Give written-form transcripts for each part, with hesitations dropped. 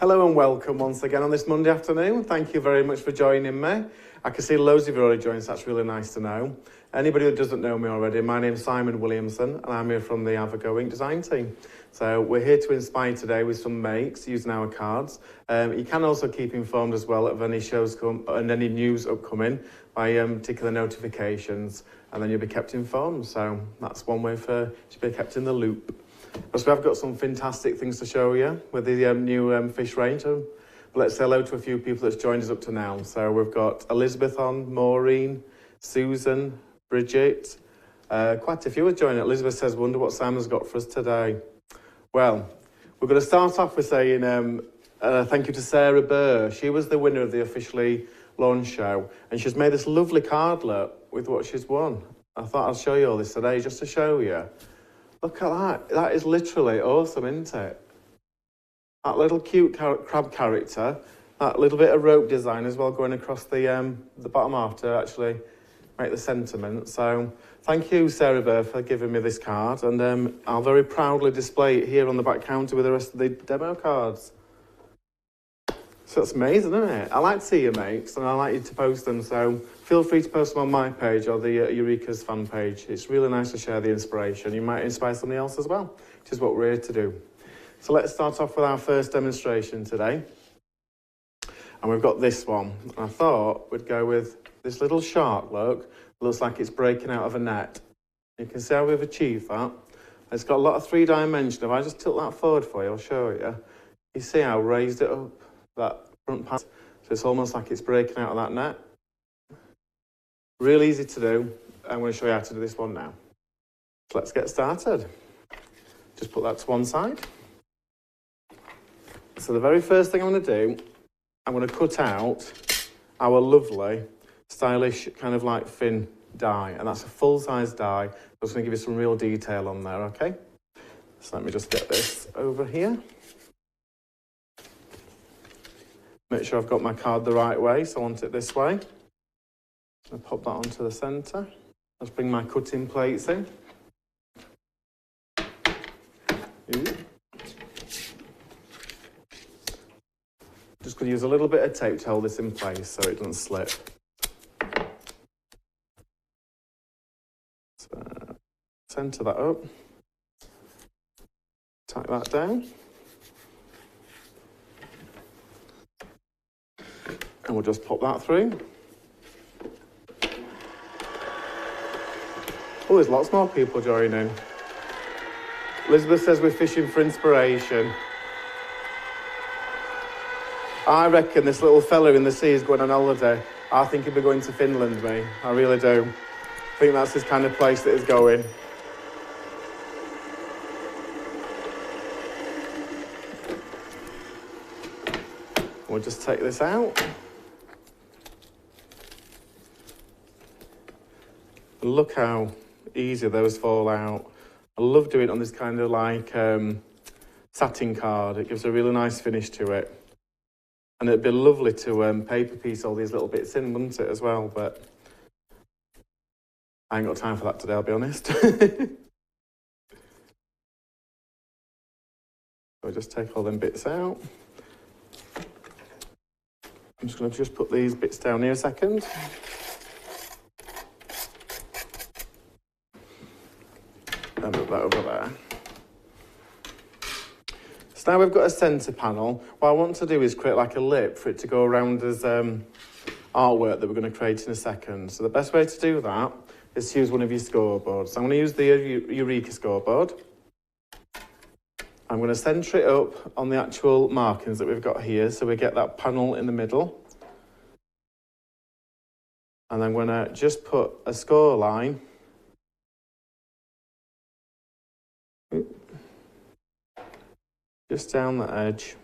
Hello and welcome once again on this Monday afternoon. Thank you very much for joining me. I can see loads of you already joined, so that's really nice to know. Anybody that doesn't know me already, my name's Simon Williamson and I'm here from the Avagoing design team. So we're here to inspire today with some makes using our cards. You can also keep informed as well of any shows and any news upcoming by ticking the notifications, and then you'll be kept informed. So that's one way to be kept in the loop. So we have got some fantastic things to show you with the new fish range. But let's say hello to a few people that's joined us up to now. So we've got Elizabeth on, Maureen, Susan, Bridget. Quite a few are joining. Elizabeth says, wonder what Simon's got for us today. Well, we're going to start off with saying thank you to Sarah Burr. She was the winner of the officially launched show, and she's made this lovely cardlet with what she's won. I thought I'd show you all this today just to show you. Look at that. That is literally awesome, isn't it? That little cute crab character, that little bit of rope design as well going across the bottom half to actually make the sentiment. So thank you, Sarah Burr, for giving me this card, and I'll very proudly display it here on the back counter with the rest of the demo cards. So that's amazing, isn't it? I like to see your makes and I like you to post them, so feel free to post them on my page or the Eureka's fan page. It's really nice to share the inspiration. You might inspire somebody else as well, which is what we're here to do. So let's start off with our first demonstration today. And we've got this one. I thought we'd go with this little shark look. It looks like it's breaking out of a net. You can see how we've achieved that. It's got a lot of three-dimension. If I just tilt that forward for you, I'll show you. You see how I raised it up, that front part? So it's almost like it's breaking out of that net. Really easy to do. I'm going to show you how to do this one now. So let's get started. Just put that to one side. So the very first thing I'm going to do, I'm going to cut out our lovely, stylish, kind of like thin die. And that's a full-size die. I'm just going to give you some real detail on there, okay? So let me just get this over here. Make sure I've got my card the right way, so I want it this way. I'll pop that onto the centre. Let's bring my cutting plates in. Just going to use a little bit of tape to hold this in place so it doesn't slip. So, centre that up. Tack that down. And we'll just pop that through. Oh, there's lots more people joining. Elizabeth says we're fishing for inspiration. I reckon this little fella in the sea is going on holiday. I think he'll be going to Finland, me. I really do. I think that's his kind of place that he's going. We'll just take this out. Look how easy those fall out. I love doing it on this kind of like satin card. It gives a really nice finish to it. And it'd be lovely to paper piece all these little bits in, wouldn't it, as well? But I ain't got time for that today, I'll be honest. I'll just take all them bits out. I'm just going to put these bits down here a second. And put that over there. So now we've got a centre panel. What I want to do is create like a lip for it to go around as artwork that we're going to create in a second. So the best way to do that is to use one of your scoreboards. So I'm going to use the Eureka scoreboard. I'm going to centre it up on the actual markings that we've got here, so we get that panel in the middle. And I'm going to just put a score line just down the edge.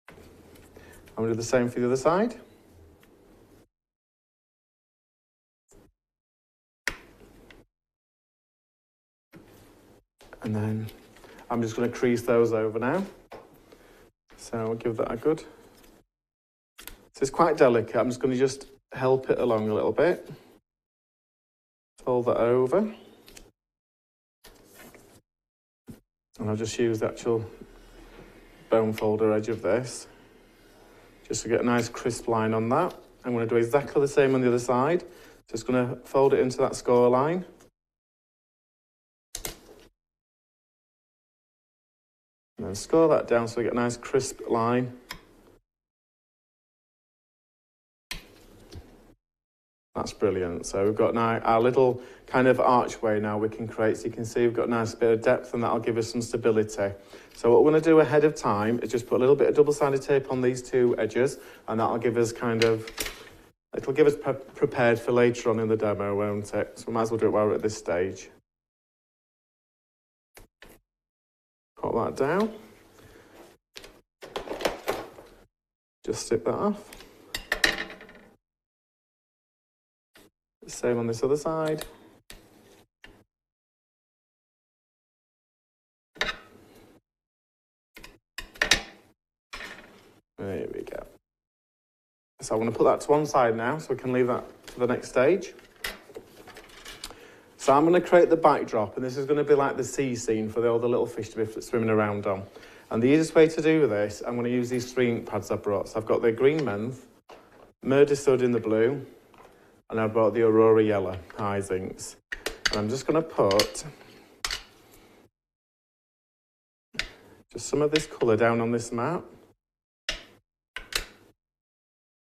I'm going to do the same for the other side. And then I'm just going to crease those over now. So I'll give that a good. So it's quite delicate. I'm just going to just help it along a little bit. Fold that over. And I'll just use the actual bone folder edge of this, just to get a nice crisp line on that. I'm going to do exactly the same on the other side. Just going to fold it into that score line. And then score that down so we get a nice crisp line. That's brilliant. So we've got now our little kind of archway now we can create. So you can see we've got a nice bit of depth, and that'll give us some stability. So what we're going to do ahead of time is just put a little bit of double-sided tape on these two edges, and that'll give us it'll give us prepared for later on in the demo, won't it? So we might as well do it while we're at this stage. Pop that down. Just snip that off. Same on this other side. There we go. So I'm going to put that to one side now so we can leave that for the next stage. So I'm going to create the backdrop, and this is going to be like the sea scene for all the little fish to be swimming around on. And the easiest way to do this, I'm going to use these 3 ink pads I brought. So I've got the green Menth, Murder Stud in the blue, and I brought the Aurora Yellow Eyes inks. And I'm just going to put just some of this colour down on this mat.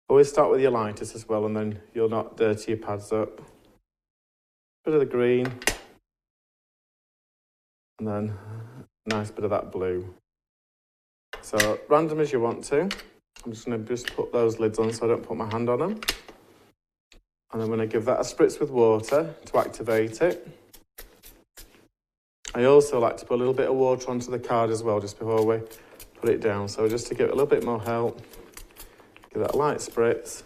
Always start with your lightest as well, and then you'll not dirty your pads up. Bit of the green, and then a nice bit of that blue. So random as you want to. I'm just going to put those lids on so I don't put my hand on them. And I'm going to give that a spritz with water to activate it. I also like to put a little bit of water onto the card as well just before we put it down. So just to give it a little bit more help, give that a light spritz.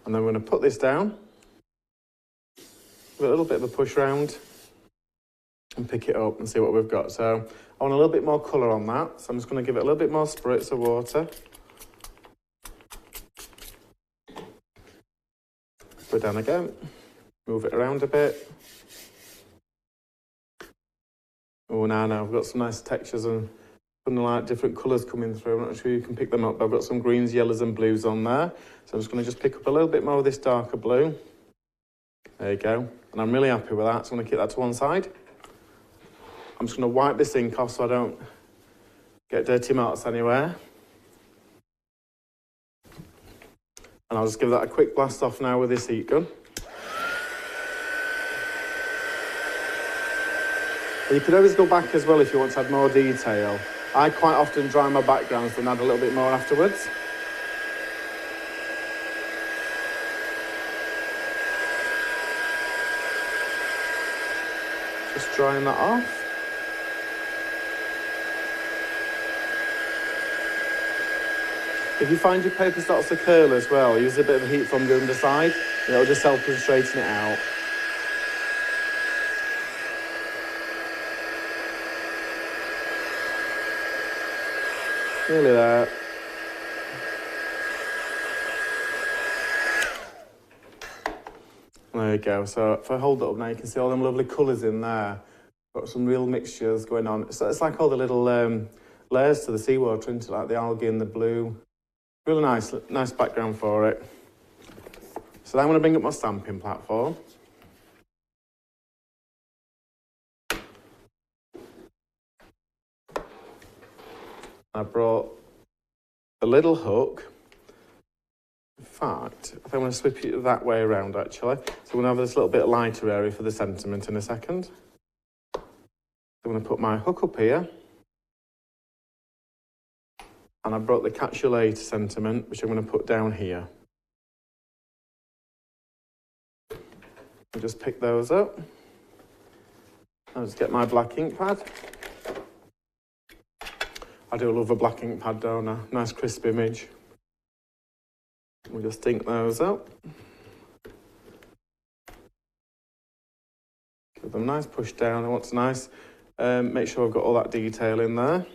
And then we're going to put this down. Give it a little bit of a push round and pick it up and see what we've got. So I want a little bit more colour on that. So I'm just going to give it a little bit more spritz of water. Put it down again, move it around a bit. Oh, now I've got some nice textures and some like different colours coming through. I'm not sure you can pick them up, but I've got some greens, yellows and blues on there. So I'm just going to pick up a little bit more of this darker blue. There you go. And I'm really happy with that, so I'm going to keep that to one side. I'm just going to wipe this ink off so I don't get dirty marks anywhere. And I'll just give that a quick blast off now with this heat gun. You can always go back as well if you want to add more detail. I quite often dry my backgrounds and add a little bit more afterwards. Just drying that off. If you find your paper starts to curl as well, use a bit of heat from the underside. It'll just help you straighten it out. Nearly there. There you go. So if I hold it up now, you can see all them lovely colours in there. Got some real mixtures going on. So it's like all the little layers to the seawater, isn't it? Like the algae and the blue. Really nice background for it. So now I'm going to bring up my stamping platform. I brought the little hook. In fact, I think I'm going to swip it that way around actually. So we're going to have this little bit lighter area for the sentiment in a second. I'm going to put my hook up here. And I brought the Catch You Later sentiment, which I'm going to put down here. I'll just pick those up. I'll just get my black ink pad. I do love a black ink pad, don't I? Nice crisp image. We'll just ink those up. Give them a nice push down. I want to make sure I've got all that detail in there.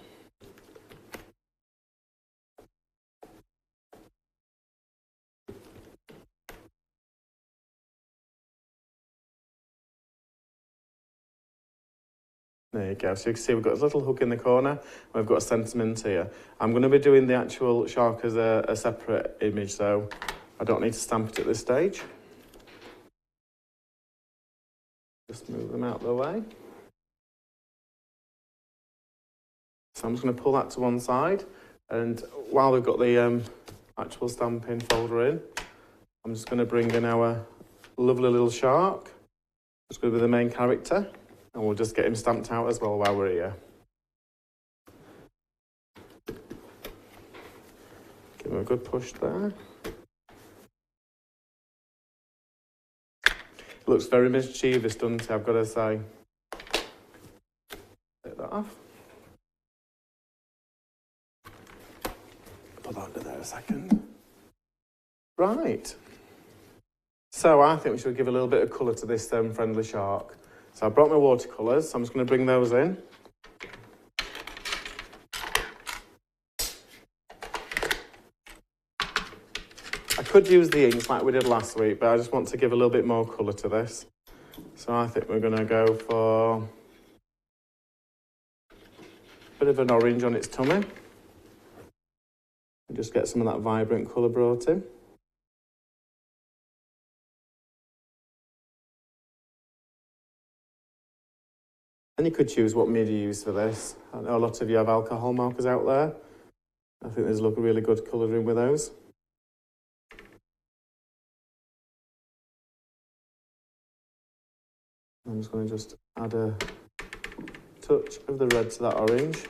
There you go. So you can see we've got a little hook in the corner. And we've got a sentiment here. I'm going to be doing the actual shark as a separate image, so I don't need to stamp it at this stage. Just move them out of the way. So I'm just going to pull that to one side. And while we've got the actual stamping folder in, I'm just going to bring in our lovely little shark. It's going to be the main character. And we'll just get him stamped out as well while we're here. Give him a good push there. It looks very mischievous, doesn't it? I've got to say. Take that off. Put that under there a second. Right. So I think we should give a little bit of colour to this friendly shark. So I brought my watercolours, so I'm just going to bring those in. I could use the inks like we did last week, but I just want to give a little bit more colour to this. So I think we're going to go for a bit of an orange on its tummy. And just get some of that vibrant colour brought in. And you could choose what media you use for this. I know a lot of you have alcohol markers out there. I think there's a really good colouring with those. I'm just going to add a touch of the red to that orange,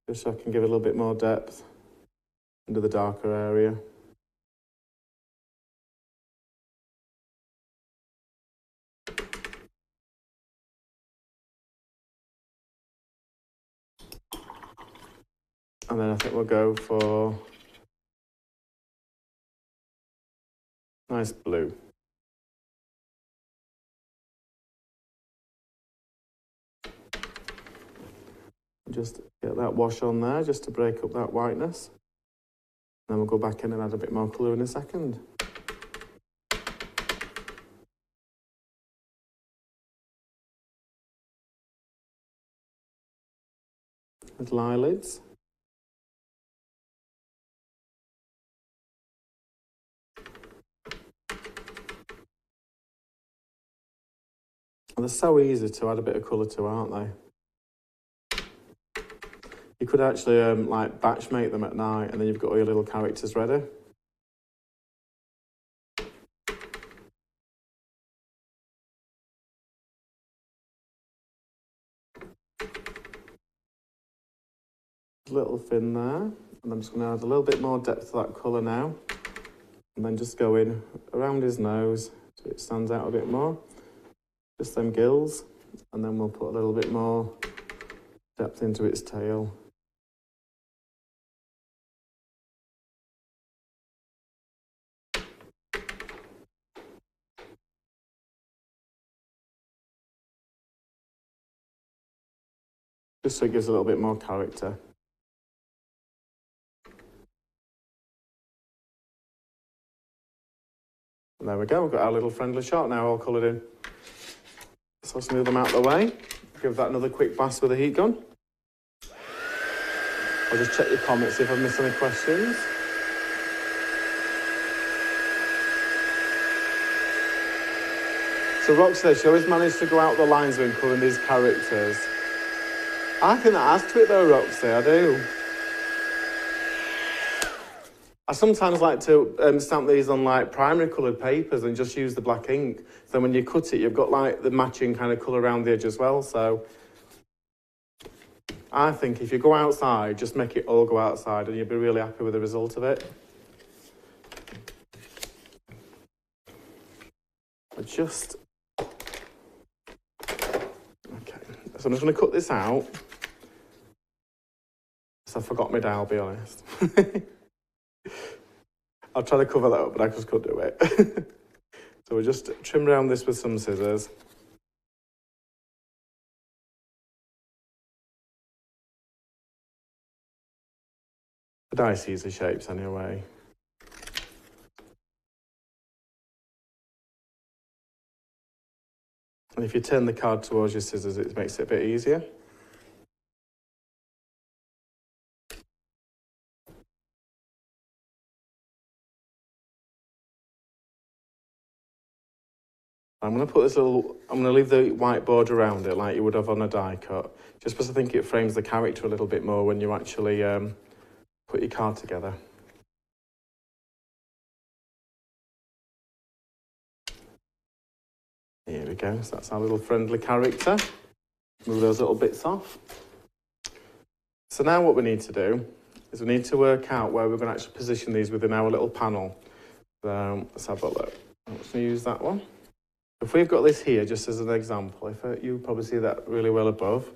just so I can give it a little bit more depth into the darker area. And then I think we'll go for nice blue. Just get that wash on there, just to break up that whiteness. Then we'll go back in and add a bit more colour in a second. Little eyelids. They're so easy to add a bit of colour to, aren't they? You could actually like batch make them at night, and then you've got all your little characters ready. A little fin there, and I'm just going to add a little bit more depth to that colour now, and then just go in around his nose so it stands out a bit more. Just them gills, and then we'll put a little bit more depth into its tail. Just so it gives a little bit more character. And there we go, we've got our little friendly shark now all coloured in. So I'll smooth them out of the way. Give that another quick blast with a heat gun. I'll just check your comments, see if I've missed any questions. So Roxy says she always managed to go out the lines when colouring these characters. I think that adds to it though, Roxy, I do. I sometimes like to stamp these on like primary coloured papers and just use the black ink. So when you cut it, you've got like the matching kind of colour around the edge as well. So I think if you go outside, just make it all go outside and you'll be really happy with the result of it. Okay, so I'm just going to cut this out. So I forgot my dye, I'll be honest. I'll try to cover that up, but I just couldn't do it. So we'll just trim around this with some scissors. The die sees the shapes anyway. And if you turn the card towards your scissors, it makes it a bit easier. I'm going to put this I'm going to leave the white border around it like you would have on a die cut, just because I think it frames the character a little bit more when you actually put your card together. Here we go, so that's our little friendly character. Move those little bits off. So now what we need to do is we need to work out where we're going to actually position these within our little panel. So let's have a look. I'm just going to use that one. If we've got this here, just as an example, you probably see that really well above.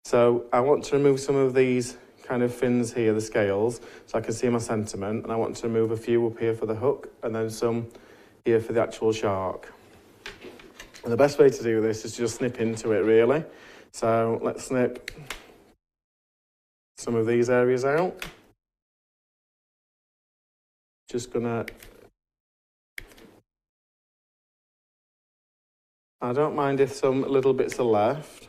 So I want to remove some of these kind of fins here, the scales, so I can see my sentiment, and I want to remove a few up here for the hook, and then some here for the actual shark. And the best way to do this is just snip into it, really. So let's snip some of these areas out. Just gonna... I don't mind if some little bits are left.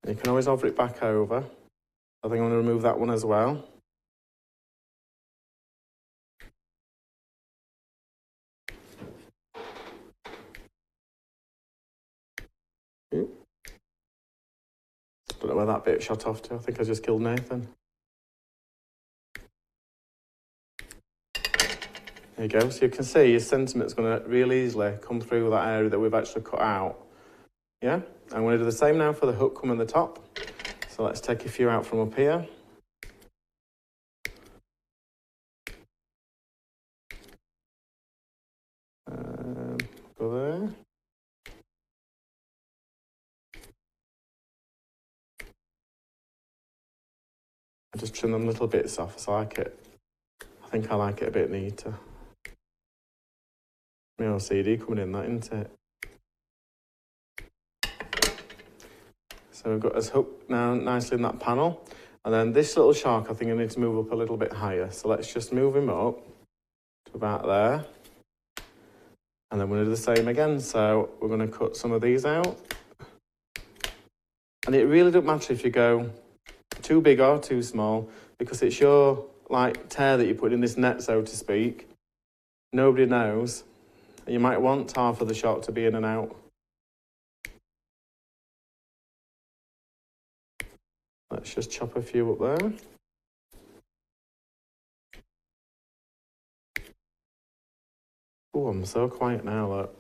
You can always hover it back over. I think I'm going to remove that one as well. Don't know where that bit shot off to. I think I just killed Nathan. There you go. So you can see your sentiment's going to really easily come through that area that we've actually cut out. Yeah? I'm going to do the same now for the hook coming the top. So let's take a few out from up here. Go there. I just trim them little bits off, so I like it. I think I like it a bit neater. My OCD coming in that, isn't it? So we've got this hook now nicely in that panel. And then this little shark, I think I need to move up a little bit higher. So let's just move him up to about there. And then we're going to do the same again. So we're going to cut some of these out. And it really doesn't matter if you go too big or too small, because it's your tear that you put in this net, so to speak. Nobody knows. You might want half of the shot to be in and out. Let's just chop a few up there. Oh, I'm so quiet now, look.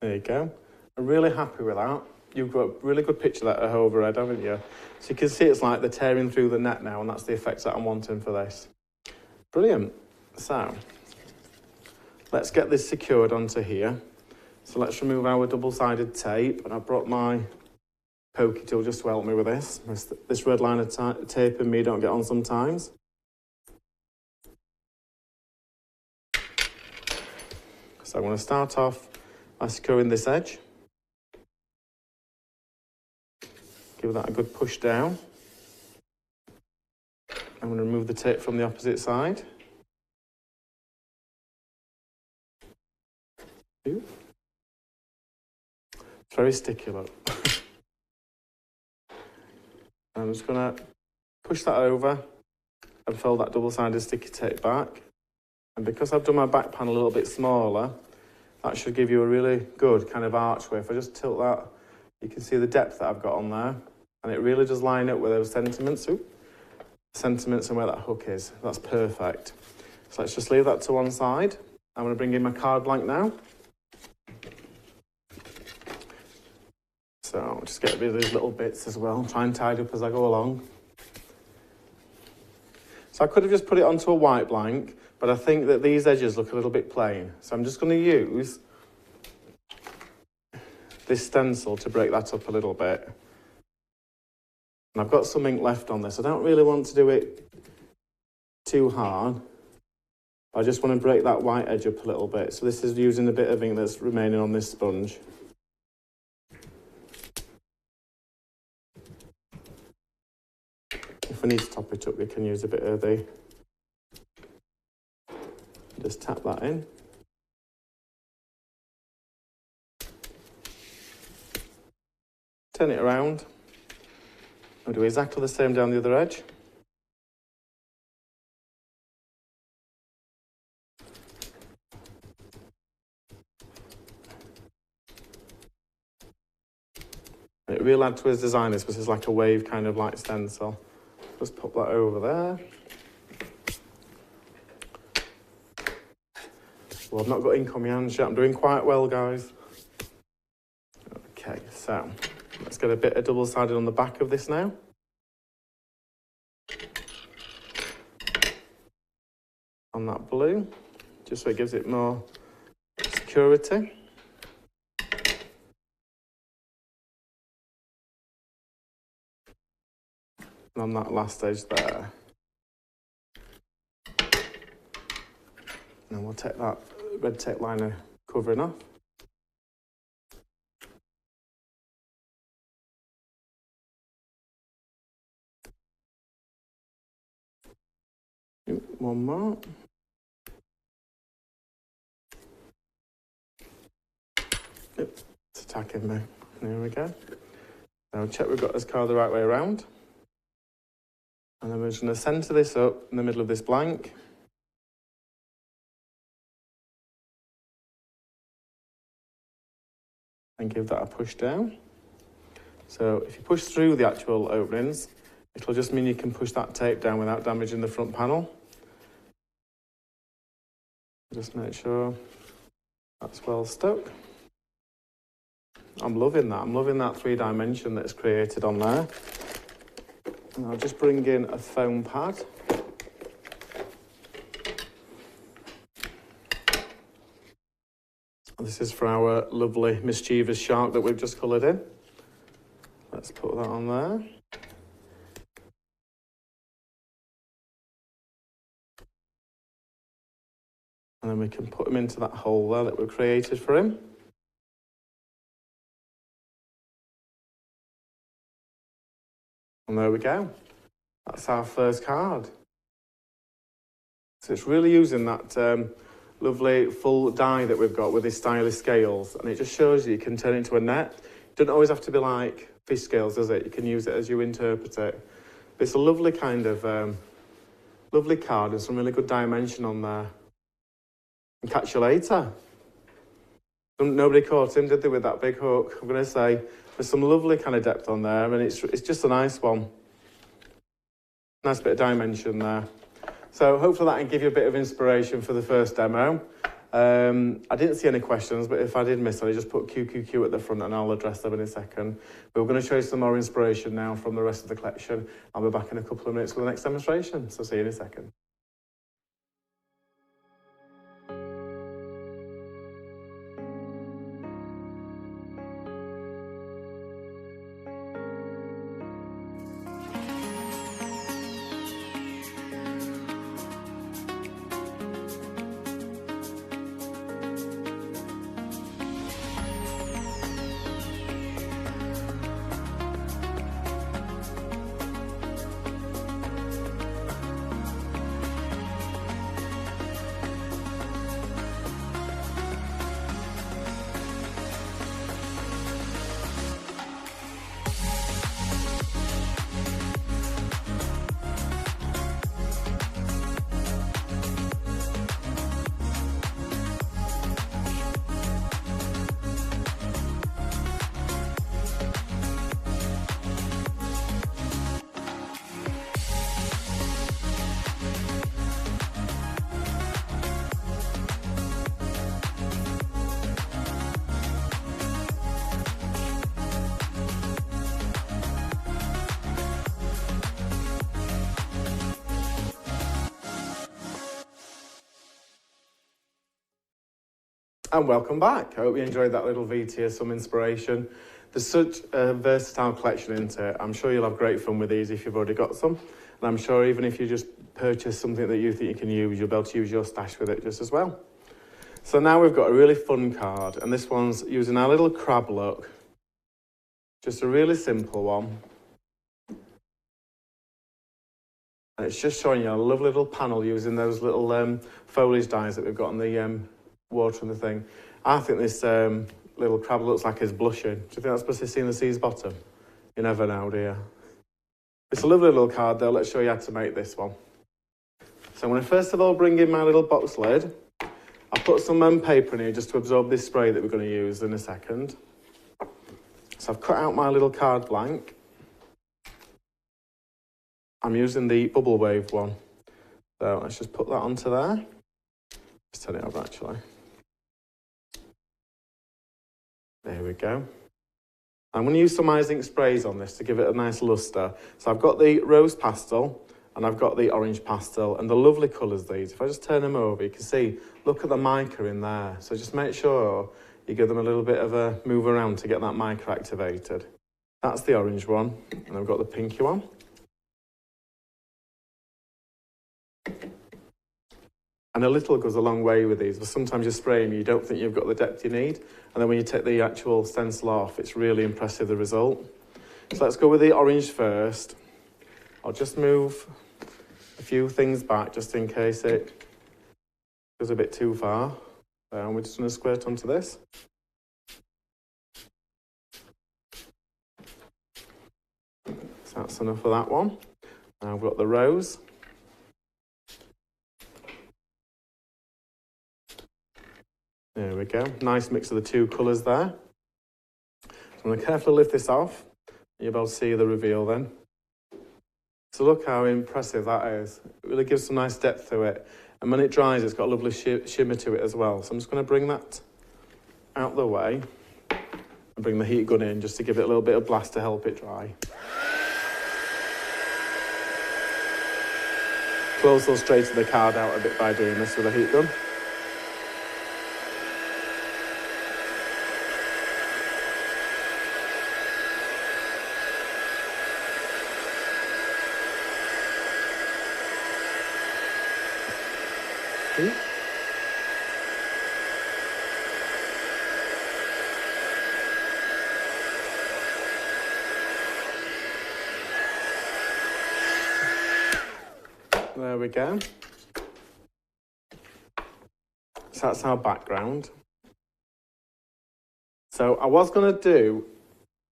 There you go. I'm really happy with that. You've got a really good picture of that overhead, haven't you? So you can see it's like they're tearing through the net now, and that's the effect that I'm wanting for this. Brilliant. So let's get this secured onto here. So let's remove our double-sided tape, and I brought my pokey tool just to help me with this. This red line of tape and me don't get on sometimes. So I'm going to start off by securing this edge. Give that a good push down. I'm going to remove the tape from the opposite side. Ooh. It's very sticky, look. I'm just going to push that over and fold that double-sided sticky tape back. And because I've done my back panel a little bit smaller, that should give you a really good kind of archway. If I just tilt that, you can see the depth that I've got on there. And it really does line up with those sentiments. Sentiments and where that hook is. That's perfect. So let's just leave that to one side. I'm going to bring in my card blank now. So I'll just get rid of these little bits as well. Try and tidy up as I go along. So I could have just put it onto a white blank, but I think that these edges look a little bit plain. So I'm just going to use this stencil to break that up a little bit. And I've got some ink left on this. I don't really want to do it too hard. I just want to break that white edge up a little bit. So this is using a bit of ink that's remaining on this sponge. If we need to top it up, we can use a bit of the... Just tap that in. turn it around. We'll do exactly the same down the other edge. It really adds to his design, this is like a wave kind of like stencil. Just pop that over there. Well, I've not got ink on my hands yet. I'm doing quite well, guys. Okay, so let's get a bit of double-sided on the back of this now. On that blue, just so it gives it more security. And on that last edge there. Now we'll take that red tape liner covering off. One more. It's attacking me. There we go. Now check we've got this card the right way around. And then we're just going to centre this up in the middle of this blank. And give that a push down. So if you push through the actual openings, it'll just mean you can push that tape down without damaging the front panel. Just make sure that's well stuck. I'm loving that. I'm loving that 3-dimension that's created on there. And I'll just bring in a foam pad. This is for our lovely mischievous shark that we've just coloured in. Let's put that on there. And then we can put him into that hole there that we've created for him. And there we go. That's our first card. So it's really using that lovely full die that we've got with these stylish scales, and it just shows you can turn it into a net. It doesn't always have to be like fish scales, does it? You can use it as you interpret it. But it's a lovely kind of lovely card and some really good dimension on there. And catch you later. Nobody caught him, did they, with that big hook? I'm going to say there's some lovely kind of depth on there, and it's just a nice one. Nice bit of dimension there. So hopefully that can give you a bit of inspiration for the first demo. I didn't see any questions, but if I did miss any, just put QQQ at the front and I'll address them in a second. But we're going to show you some more inspiration now from the rest of the collection. I'll be back in a couple of minutes for the next demonstration, so see you in a second. And welcome back. I hope you enjoyed that little VT, some inspiration. There's such a versatile collection into it. I'm sure you'll have great fun with these if you've already got some. And I'm sure even if you just purchase something that you think you can use, you'll be able to use your stash with it just as well. So now we've got a really fun card, and this one's using our little crab look. Just a really simple one. And it's just showing you a lovely little panel using those little foliage dies that we've got on the water and the thing. I think this little crab looks like he's blushing. Do you think that's supposed to be seen the sea's bottom? You never know, do you? It's a lovely little card though. Let's show you how to make this one. So I'm going to first of all bring in my little box lid. I'll put some paper in here just to absorb this spray that we're going to use in a second. So I've cut out my little card blank. I'm using the bubble wave one. So let's just put that onto there. Just turn it over actually. There we go. I'm going to use some eye ink sprays on this to give it a nice lustre. So I've got the rose pastel and I've got the orange pastel and the lovely colours these. If I just turn them over, you can see, look at the mica in there. So just make sure you give them a little bit of a move around to get that mica activated. That's the orange one, and I've got the pinky one. And a little goes a long way with these, but sometimes you spray them, you don't think you've got the depth you need. And then when you take the actual stencil off, it's really impressive, the result. So let's go with the orange first. I'll just move a few things back just in case it goes a bit too far. And we're just going to squirt onto this. So that's enough of that one. Now we've got the rose. There we go. Nice mix of the two colours there. So I'm going to carefully lift this off. You'll be able to see the reveal then. So look how impressive that is. It really gives some nice depth to it. And when it dries, it's got a lovely shimmer to it as well. So I'm just going to bring that out the way and bring the heat gun in just to give it a little bit of blast to help it dry. Close or straighten the card out a bit by doing this with a heat gun. There we go. So that's our background. So I was going to do,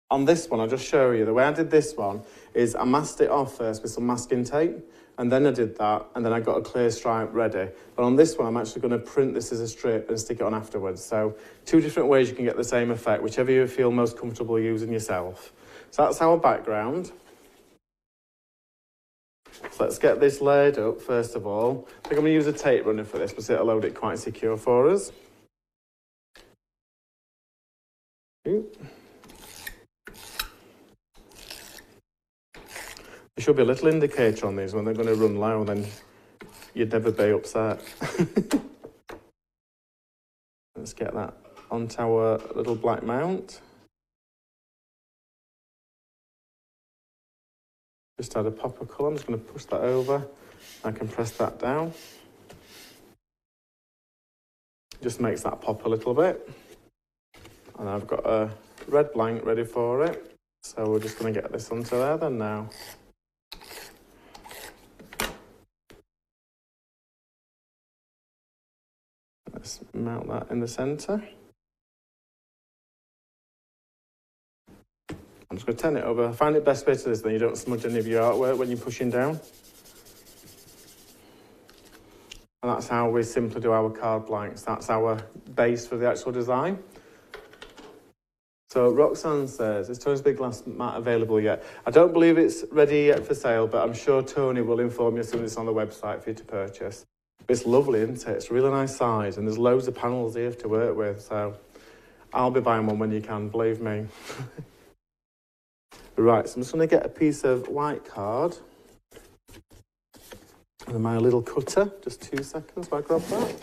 on this one, I'll just show you, the way I did this one is I masked it off first with some masking tape, and then I did that, and then I got a clear stripe ready. But on this one, I'm actually going to print this as a strip and stick it on afterwards. So two different ways you can get the same effect, whichever you feel most comfortable using yourself. So that's our background. So let's get this laid up first of all. I think I'm going to use a tape runner for this because it'll load it quite secure for us. There should be a little indicator on these when they're going to run low, then you'd never be upset. Let's get that onto our little black mount. Just add a pop of colour. I'm just going to push that over. I can press that down. Just makes that pop a little bit. And I've got a red blank ready for it. So we're just going to get this onto there then now. Let's mount that in the centre. I'm just going to turn it over. I find it best way to this, then you don't smudge any of your artwork when you're pushing down. And that's how we simply do our card blanks. That's our base for the actual design. So Roxanne says, is Tony's big glass mat available yet? I don't believe it's ready yet for sale, but I'm sure Tony will inform you as soon as it's on the website for you to purchase. But it's lovely, isn't it? It's a really nice size, and there's loads of panels here to work with, so I'll be buying one when you can, believe me. Right, so I'm just going to get a piece of white card and my little cutter. Just 2 seconds while I grab that.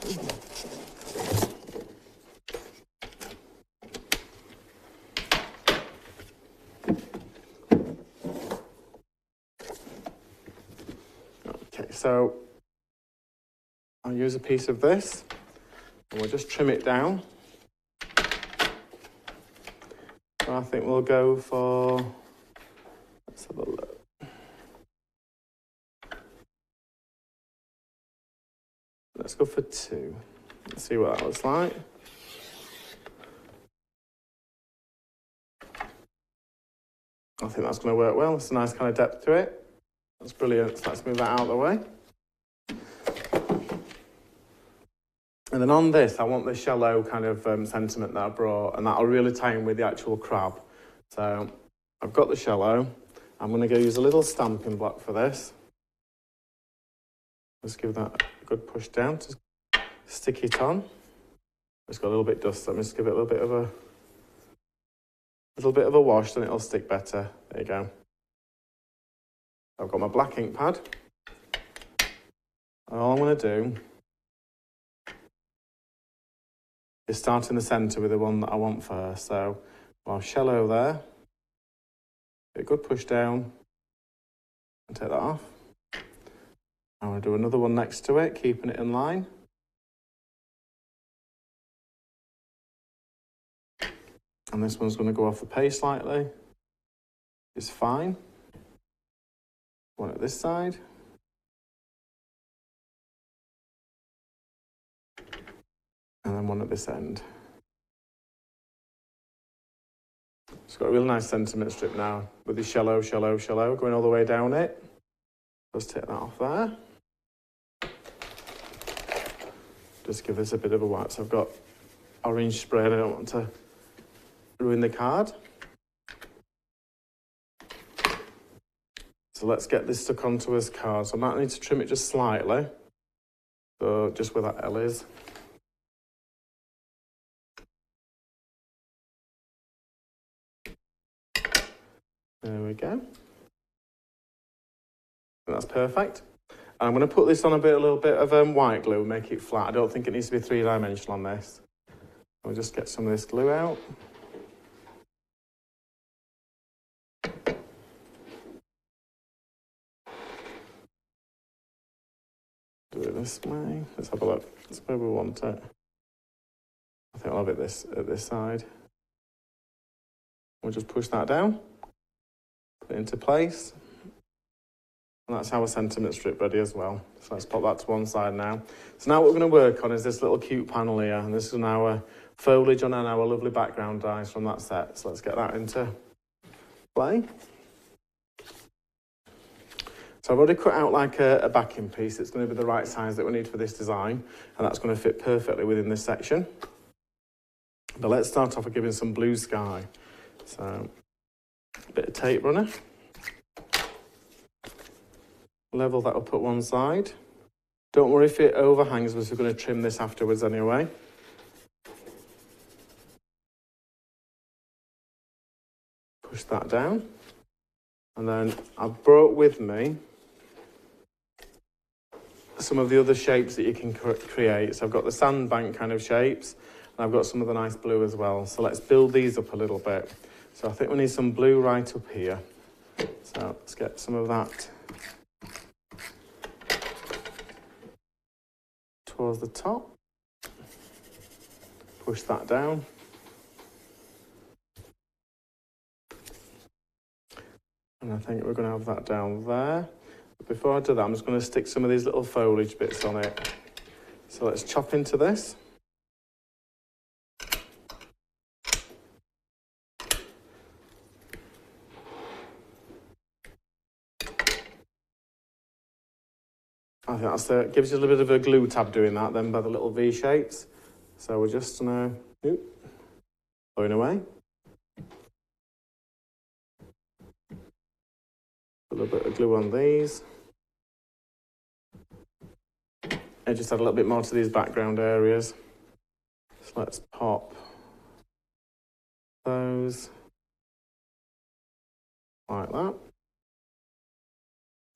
Okay, so I'll use a piece of this and we'll just trim it down. So I think we'll go for... Let's have a look. Let's go for 2. Let's see what that looks like. I think that's going to work well. It's a nice kind of depth to it. That's brilliant. So let's move that out of the way. And then on this, I want the shallow kind of sentiment that I brought, and that'll really tie in with the actual crab. So I've got the shallow. I'm going to go use a little stamping block for this. Just give that a good push down to stick it on. It's got a little bit dust, so I'm just give it a little bit of a wash, then it'll stick better. There you go. I've got my black ink pad. And all I'm going to do is start in the centre with the one that I want first. So I'll shallow there. Get a good push down and take that off. I'm going to do another one next to it, keeping it in line. And this one's going to go off the paste slightly. It's fine. One at this side. And then one at this end. It's got a really nice sentiment strip now with the shallow, shallow, shallow going all the way down it. Let's take that off there. Just give this a bit of a wax. I've got orange spray and I don't want to ruin the card. So let's get this stuck onto this card. So I might need to trim it just slightly. So just where that L is. There we go. And that's perfect. And I'm going to put this on a little bit of white glue, make it flat. I don't think it needs to be three-dimensional on this. We'll just get some of this glue out. Do it this way. Let's have a look. That's where we want it. I think I'll have it at this side. We'll just push that down. Put it into place. And that's our sentiment strip ready as well. So let's pop that to one side now. So now what we're going to work on is this little cute panel here. And this is our foliage on our lovely background dies from that set. So let's get that into play. So I've already cut out like a backing piece. It's going to be the right size that we need for this design. And that's going to fit perfectly within this section. But let's start off with giving some blue sky. So a bit of tape runner. Level that up at one side. Don't worry if it overhangs, because we're going to trim this afterwards anyway. Push that down. And then I've brought with me some of the other shapes that you can create. So I've got the sandbank kind of shapes, and I've got some of the nice blue as well. So let's build these up a little bit. So I think we need some blue right up here. So let's get some of that towards the top. Push that down. And I think we're going to have that down there. But before I do that, I'm just going to stick some of these little foliage bits on it. So let's chop into this. I think that gives you a little bit of a glue tab doing that then by the little V shapes. So we're just going to, going away. A little bit of glue on these. I just add a little bit more to these background areas. So let's pop those like that.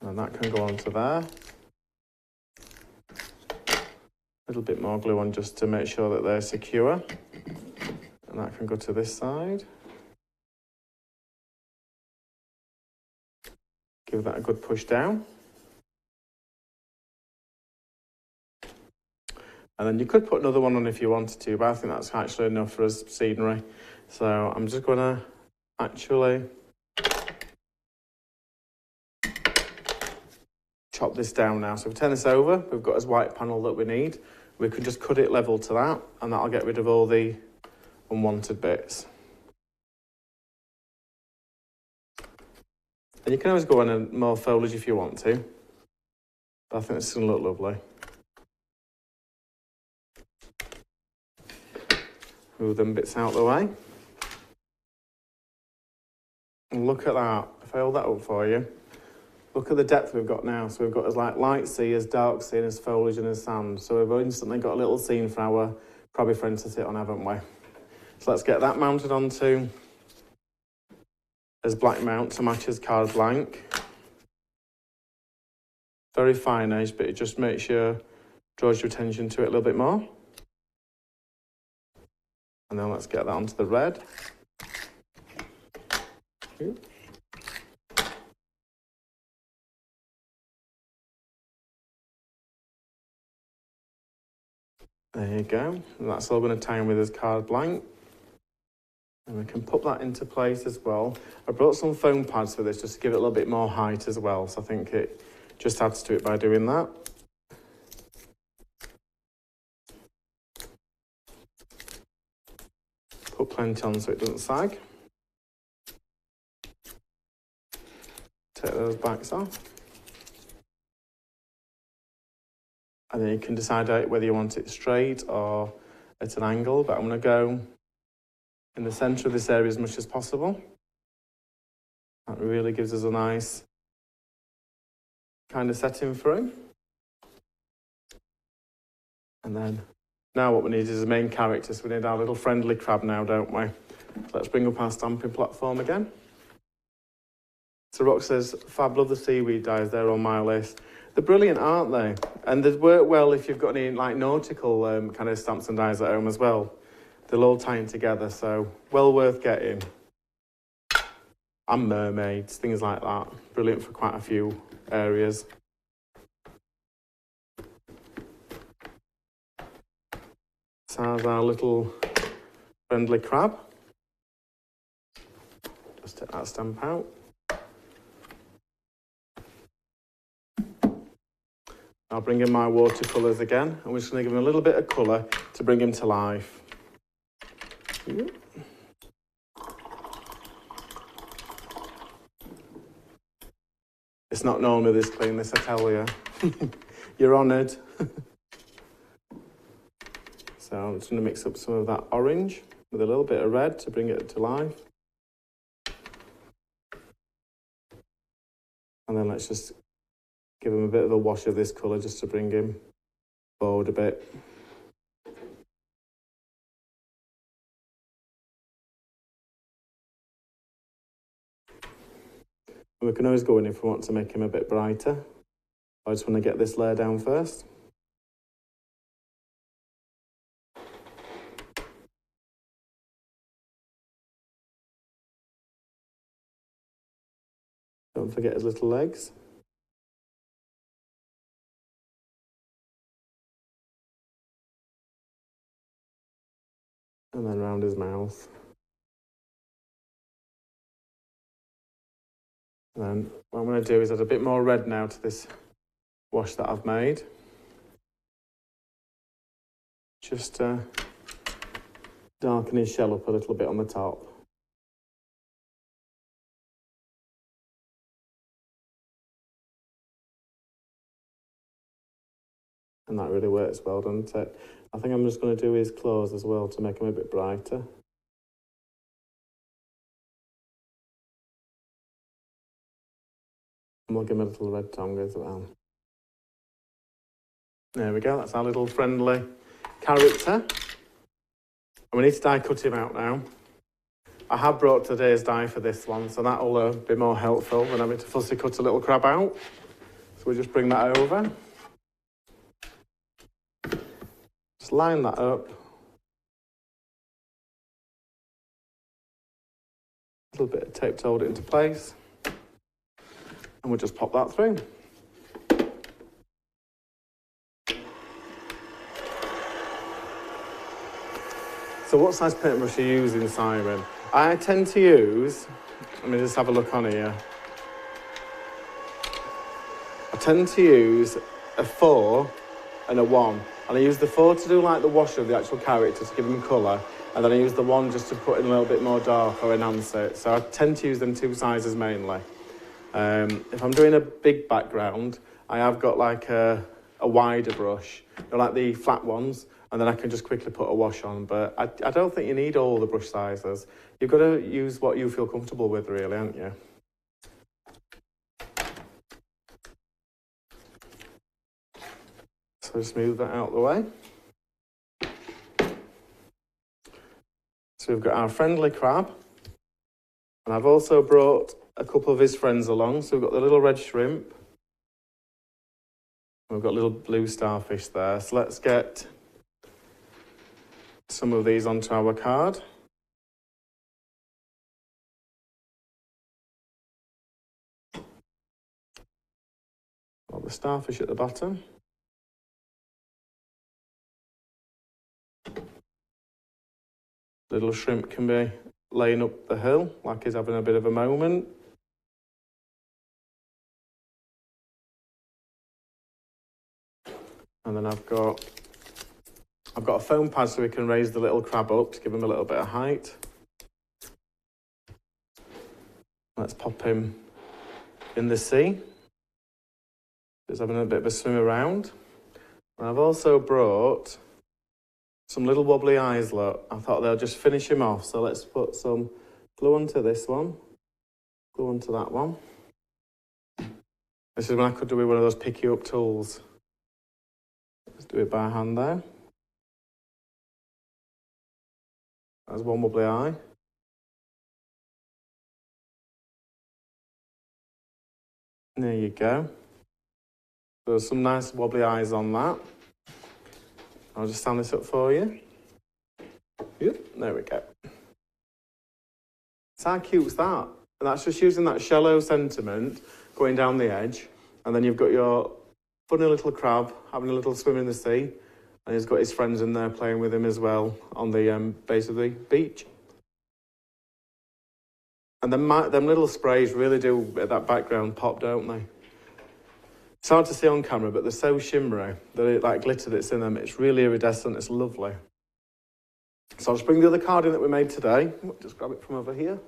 And that can go onto there. A little bit more glue on just to make sure that they're secure. And that can go to this side. Give that a good push down. And then you could put another one on if you wanted to, but I think that's actually enough for us scenery. So I'm just going to actually chop this down now. So if we turn this over, we've got this white panel that we need. We can just cut it level to that, and that'll get rid of all the unwanted bits. And you can always go on a more foliage if you want to. But I think it's going to look lovely. Move them bits out of the way. And look at that. If I hold that up for you, look at the depth we've got now. So we've got as like light sea, as dark sea, and as foliage and as sand. So we've instantly got a little scene for our crabby friend to sit on, haven't we? So let's get that mounted onto as black mount to match his card blank. Very fine edge, but it just makes sure, draws your attention to it a little bit more. And then let's get that onto the red. There you go. And that's all going to tie in with his card blank. And we can put that into place as well. I brought some foam pads for this just to give it a little bit more height as well. So I think it just adds to it by doing that. Put plenty on so it doesn't sag. Take those backs off. And then you can decide whether you want it straight or at an angle, but I'm going to go in the centre of this area as much as possible. That really gives us a nice kind of setting through. And then, now what we need is the main character, so we need our little friendly crab now, don't we? So let's bring up our stamping platform again. So Rox says, fab, love the seaweed dyes, they're on my list. They're brilliant, aren't they? And they work well if you've got any like nautical kind of stamps and dyes at home as well. They'll all tie in together, so well worth getting. And mermaids, things like that. Brilliant for quite a few areas. So there's our little friendly crab. Just take that stamp out. I'll bring in my watercolours again, and we're just going to give him a little bit of colour to bring him to life. It's not normally this clean, this I tell you. You're honoured. So I'm just going to mix up some of that orange with a little bit of red to bring it to life. And then let's just give him a bit of a wash of this colour just to bring him forward a bit. And we can always go in if we want to make him a bit brighter. I just want to get this layer down first. Don't forget his little legs. And then round his mouth. And then what I'm going to do is add a bit more red now to this wash that I've made. Just darken his shell up a little bit on the top. And that really works well, doesn't it? I think I'm just going to do his claws as well to make him a bit brighter. And we'll give him a little red tongue as well. There we go, that's our little friendly character. And we need to die cut him out now. I have brought today's die for this one, so that'll be more helpful than having to fussy cut a little crab out. So we'll just bring that over. Just line that up. A little bit of tape to hold it into place. And we'll just pop that through. So what size paintbrush are you using, Simon? I tend to use, let me just have a look on here. I tend to use a 4 and a 1. And I use the 4 to do like the wash of the actual character to give them colour. And then I use the 1 just to put in a little bit more dark or enhance it. So I tend to use them 2 sizes mainly. If I'm doing a big background, I have got like a wider brush, like the flat ones, and then I can just quickly put a wash on. But I don't think you need all the brush sizes. You've got to use what you feel comfortable with, really, haven't you? So just move that out of the way. So we've got our friendly crab, and I've also brought a couple of his friends along. So we've got the little red shrimp. We've got little blue starfish there. So let's get some of these onto our card. Got the starfish at the bottom. Little shrimp can be laying up the hill, like he's having a bit of a moment. And then I've got a foam pad so we can raise the little crab up to give him a little bit of height. Let's pop him in the sea. He's having a bit of a swim around. And I've also brought some little wobbly eyes, look. I thought they'll just finish him off. So let's put some glue onto this one, glue onto that one. This is when I could do with one of those picky up tools. Let's do it by hand there. That's one wobbly eye. There you go. There's some nice wobbly eyes on that. I'll just stand this up for you. Yep, there we go. So how cute's that? And that's just using that shallow sentiment going down the edge. And then you've got your funny little crab having a little swim in the sea. And he's got his friends in there playing with him as well on the base of the beach. And them little sprays really do that background pop, don't they? It's hard to see on camera, but they're so shimmery, that glitter that's in them, it's really iridescent, it's lovely. So I'll just bring the other card in that we made today. Just grab it from over here.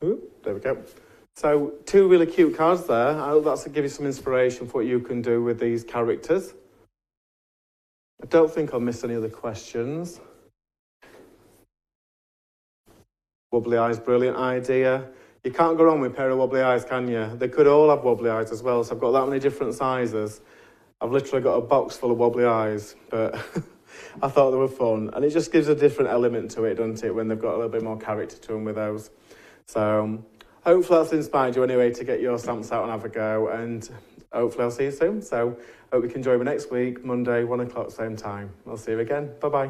Ooh, there we go. So 2 really cute cards there. I hope that's to give you some inspiration for what you can do with these characters. I don't think I'll miss any other questions. Wobbly eyes, brilliant idea. You can't go wrong with a pair of wobbly eyes, can you? They could all have wobbly eyes as well, so I've got that many different sizes. I've literally got a box full of wobbly eyes, but I thought they were fun. And it just gives a different element to it, doesn't it, when they've got a little bit more character to them with those. So hopefully that's inspired you anyway to get your stamps out and have a go, and hopefully I'll see you soon. So hope we can join me next week, Monday, 1 o'clock, same time. I'll see you again. Bye-bye.